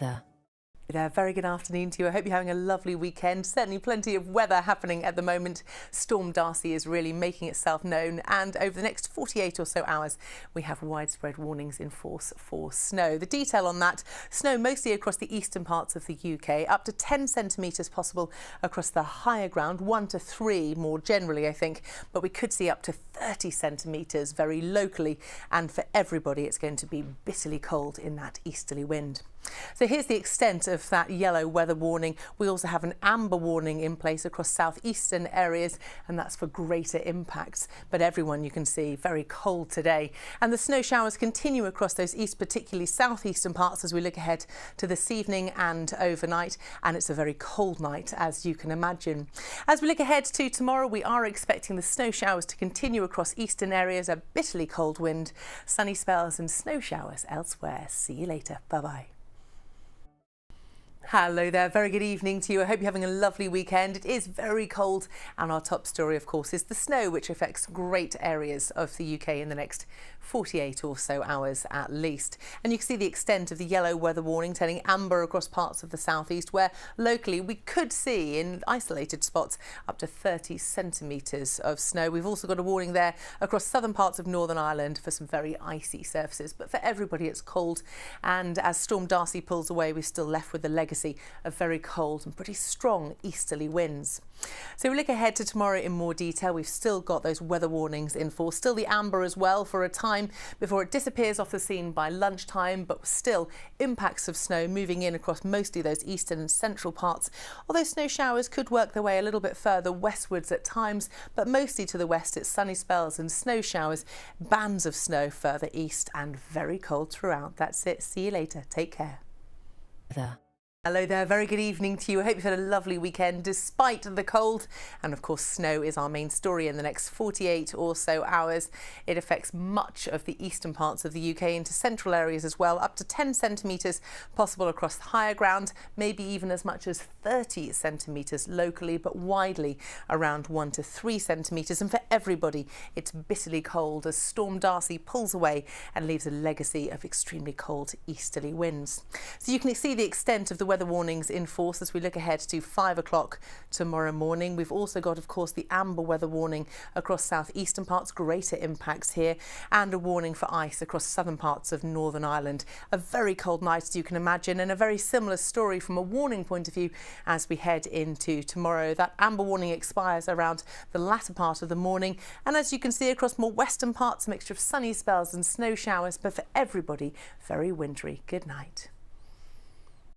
weather. There, very good afternoon to you. I hope you're having a lovely weekend. Certainly plenty of weather happening at the moment. Storm Darcy is really making itself known, and over the next 48 or so hours we have widespread warnings in force for snow. The detail on that: snow mostly across the eastern parts of the UK, up to 10 centimetres possible across the higher ground, 1 to 3 more generally I think, but we could see up to 30 centimetres very locally, and for everybody it's going to be bitterly cold in that easterly wind. So here's the extent of that yellow weather warning. We also have an amber warning in place across southeastern areas, and that's for greater impacts. But everyone, you can see, very cold today. And the snow showers continue across those particularly southeastern parts as we look ahead to this evening and overnight. And it's a very cold night, as you can imagine. As we look ahead to tomorrow, we are expecting the snow showers to continue across eastern areas, a bitterly cold wind, sunny spells and snow showers elsewhere. See you later. Bye-bye. Hello there, very good evening to you. I hope you're having a lovely weekend. It is very cold, and our top story, of course, is the snow, which affects great areas of the UK in the next 48 or so hours at least. And you can see the extent of the yellow weather warning turning amber across parts of the southeast, where locally we could see in isolated spots up to 30 centimetres of snow. We've also got a warning there across southern parts of Northern Ireland for some very icy surfaces. But for everybody it's cold, and as Storm Darcy pulls away, we're still left with the legacy of very cold and pretty strong easterly winds. So we look ahead to tomorrow in more detail. We've still got those weather warnings in force, still the amber as well for a time before it disappears off the scene by lunchtime, but still impacts of snow moving in across mostly those eastern and central parts. Although snow showers could work their way a little bit further westwards at times, but mostly to the west it's sunny spells and snow showers, bands of snow further east, and very cold throughout. That's it. See you later. Take care. Hello there, very good evening to you. I hope you've had a lovely weekend despite the cold, and of course snow is our main story in the next 48 or so hours. It affects much of the eastern parts of the UK into central areas as well, up to 10 centimetres possible across the higher ground, maybe even as much as 30 centimetres locally, but widely around 1 to 3 centimetres. And for everybody it's bitterly cold as Storm Darcy pulls away and leaves a legacy of extremely cold easterly winds. So you can see the extent of the weather warnings in force as we look ahead to 5 o'clock tomorrow morning. We've also got, of course, the amber weather warning across southeastern parts, greater impacts here, and a warning for ice across southern parts of Northern Ireland. A very cold night, as you can imagine, and a very similar story from a warning point of view as we head into tomorrow. That amber warning expires around the latter part of the morning, and as you can see across more western parts, a mixture of sunny spells and snow showers, but for everybody, very wintry. Good night.